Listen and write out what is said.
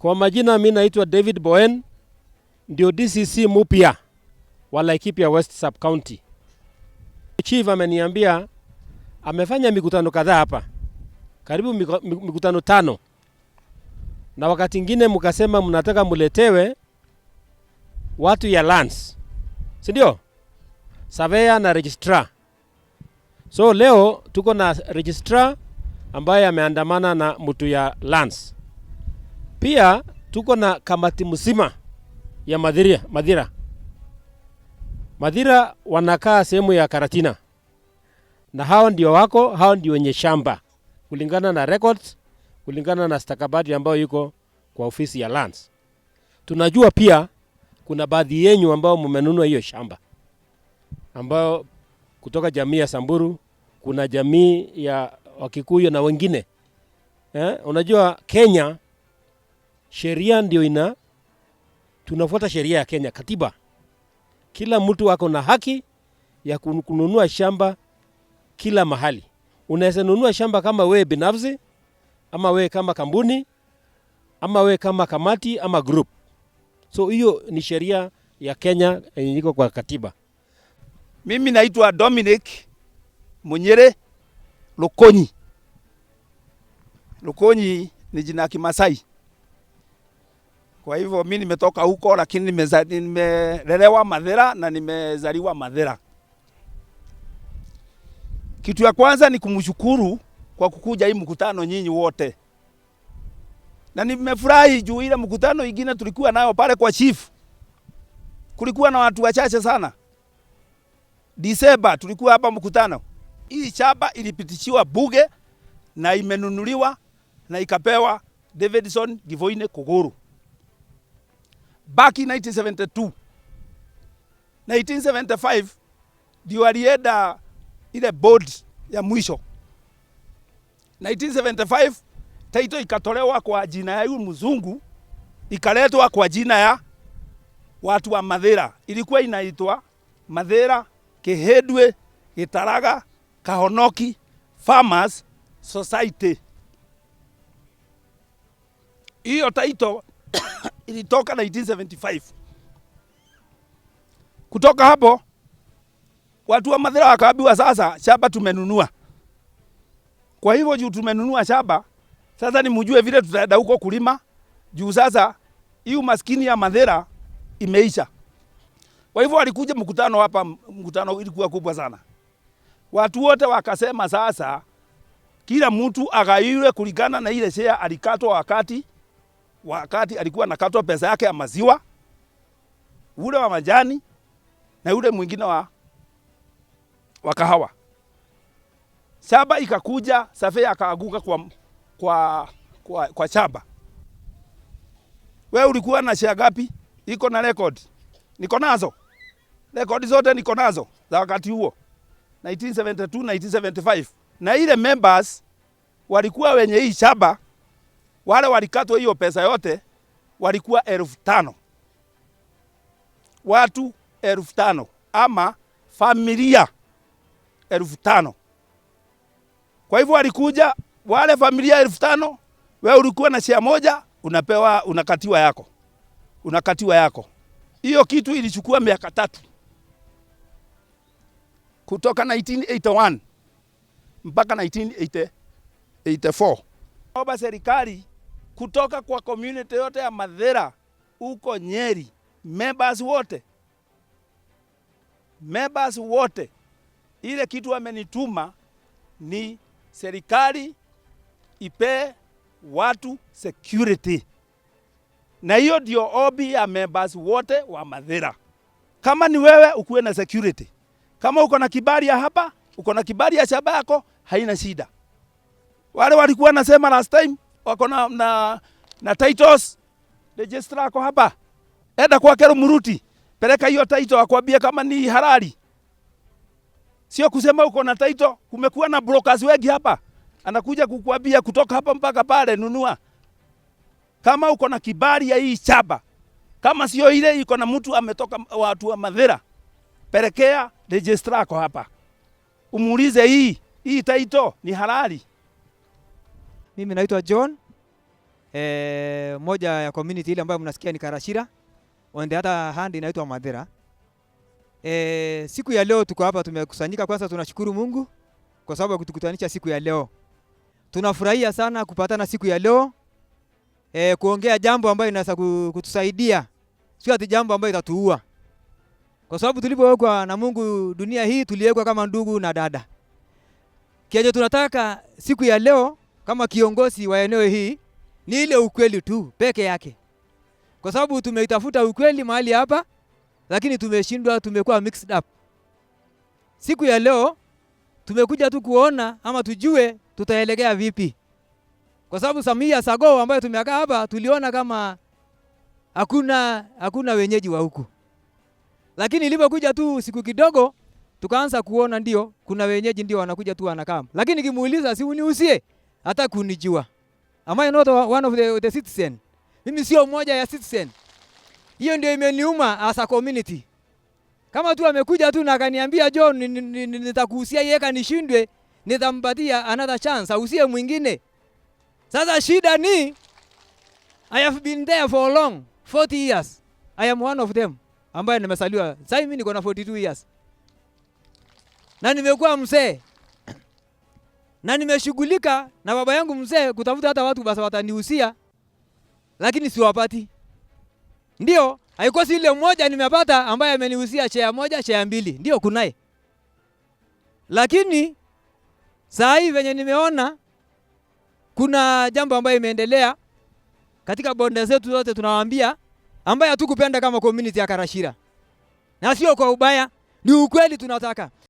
Kwa majina mimi naitwa David Boen, ndio DCC mpya wa Laikipia West Sub County. Chief ameniambia amefanya mikutano kadhaa hapa. Karibu mikutano 5. Na wakati mwingine mkasema mnataka muletewe watu ya lands. Si ndio? Surveyor na registrar. So leo tuko na registrar ambaye ameandamana na mtu ya lands. Pia tuko na kamati mzima ya Madhira wanakaa sehemu ya Karatina. Na hao ndio wenye shamba. Kulingana na records, kulingana na stakabadhi ambayo yuko kwa ofisi ya lands. Tunajua pia kuna baadhi yenu ambao mmenunua hiyo shamba. Ambao kutoka jamii ya Samburu, kuna jamii ya Wakikuyu na wengine. Unajua Kenya sheria ndio tunafuata sheria ya Kenya, katiba. Kila mtu ako na haki ya kununua shamba kila mahali. Unaweza nunua shamba kama wewe binafsi, ama wewe kama kampuni, ama wewe kama kamati ama group. So hiyo ni sheria ya Kenya iko kwa katiba. Mimi naitwa Dominic Munyere Lukonyi. Lukonyi ni jina la Kimasai. Kwa hivyo mimi nimetoka huko, lakini nimelelewa Mathira na nimezaliwa Mathira. Kitu ya kwanza ni kumshukuru kwa kukuja hii mkutano nyinyi wote. Na nimefurahi juu ile mkutano ingine tulikuwa nayo pale kwa chief. Kulikuwa na watu wachache sana. Disemba tulikuwa hapa mkutano. Hii shamba ilipitishiwa bunge na imenunuliwa na ikapewa Davidson Givoine Kogoro. Back in 1972. 1975 ndio alienda ile board ya mwisho. 1975 title ikatolewa kwa jina ya yule mzungu, ikaletwa kwa jina ya watu wa Mathira. Ilikuwa inaitwa Mathira Kehedwe Gitaraga Kahonoki Farmers Society. Hiyo title ilitoka 1975. Kutoka hapo watu wa Mathira wakaambiwa sasa shamba tumenunua. Kwa hivyo juu tumenunua shamba, sasa ni mjue vile tutaenda huko kulima. Juu sasa hiyo maskini ya Mathira imeisha. Kwa hivyo walikuja mkutano hapa, mkutano ilikuwa kubwa sana. Watu wote wakasema sasa kila mtu agaiwe kulingana na ile share alikatwa wakati alikuwa anakatwa pesa yake ya maziwa, ule wa majani na ule mwingine wa kahawa. Shamba ikakuja, surveyor akaaguka kwa shamba. Wewe ulikuwa na share gapi? Iko na record. Niko nazo. Record zote niko nazo za wakati huo. 1972, 1975. Na ile members walikuwa wenye hii shamba, wale walikatwa hiyo pesa yote walikuwa 5,000. Watu 5,000 ama familia 5,000. Kwa hivyo walikuja wale familia 5,000, wewe ulikuwa na share moja, unapewa unakatiwa yako. Hiyo kitu ilichukua miaka 3. Kutoka 1981 mpaka 1984. Omba serikali kutoka kwa community yote ya Mathira huko Nyeri, members wote, ile kitu wamenituma ni serikali ipe watu security. Na hiyo ndio obi ya members wote wa Mathira. Kama ni wewe ukuwe na security. Kama uko na kibali ya hapa, uko na kibali ya shamba yako, haina shida. Wale walikuwa nasema last time wako na titles, registrar ako hapa. Enda kwa Kero Muruti, peleka hiyo title akwambie kama ni halali. Sio kusema uko na title, kumekuwa na brokers wengi hapa. Anakuja kukuambia kutoka hapa mpaka pale nunua. Kama uko na kibali ya hii shamba, kama sio ile iko na mtu ametoka watu wa Mathira, pelekea registrar ako hapa. Umuulize hii title ni halali. Mimi naitwa John moja ya community ile ambayo mnasikia ni Karashira, on the other hand inaitwa Madera. Siku ya leo tuko hapa tumekusanyika, kwanza tunashukuru Mungu kwa sababu ya kutukutanisha siku ya leo. Tunafurahia sana kupatana siku ya leo, kuongea jambo ambayo inaweza kutusaidia, sio ati jambo ambayo itatuua. Kwa sababu tulipowekwa na Mungu dunia hii tuliwekwa kama ndugu na dada. Kile tunataka siku ya leo kama kiongozi wa eneo hii ni ile ukweli tu peke yake. Kwa sababu tumeitafuta ukweli mahali hapa lakini tumeshindwa, tumekuwa mixed up. Siku ya leo tumekuja tu kuona ama tujue tutaelekea vipi. Kwa sababu Samia Sago ambayo tumekaa hapa tuliona kama hakuna wenyeji wa huku. Lakini ilipokuja tu siku kidogo tukaanza kuona ndio kuna wenyeji ndio wanakuja tu wanakaa. Lakini kimuuliza si uniusie hata kunijua. Am I not one of the citizen? Mimi sio mmoja ya citizen. Hiyo ndio imeniuma as a community. Kama tu amekuja tu na akaniambia John nitakuhusia yeka nishindwe, nitampatia another chance ausie mwingine. Sasa shida ni I have been there for long, 40 years. I am one of them ambaye nimesaliwa. Sasa mimi niko na 42 years. Na nimekuwa mzee. Na nimeshughulika na baba yangu mzee kutafuta hata watu basi watanihusia, lakini siwapati. Ndio, haikosi ile mmoja nimepata ambaye amenihusia share moja, share mbili. Ndio kunaye. Lakini saa hii venye nimeona kuna jambo ambayo imeendelea katika bonde zetu zote, tunawaambia ambaye hatukupenda kama community ya Karashira. Na sio kwa ubaya, ni ukweli tunataka.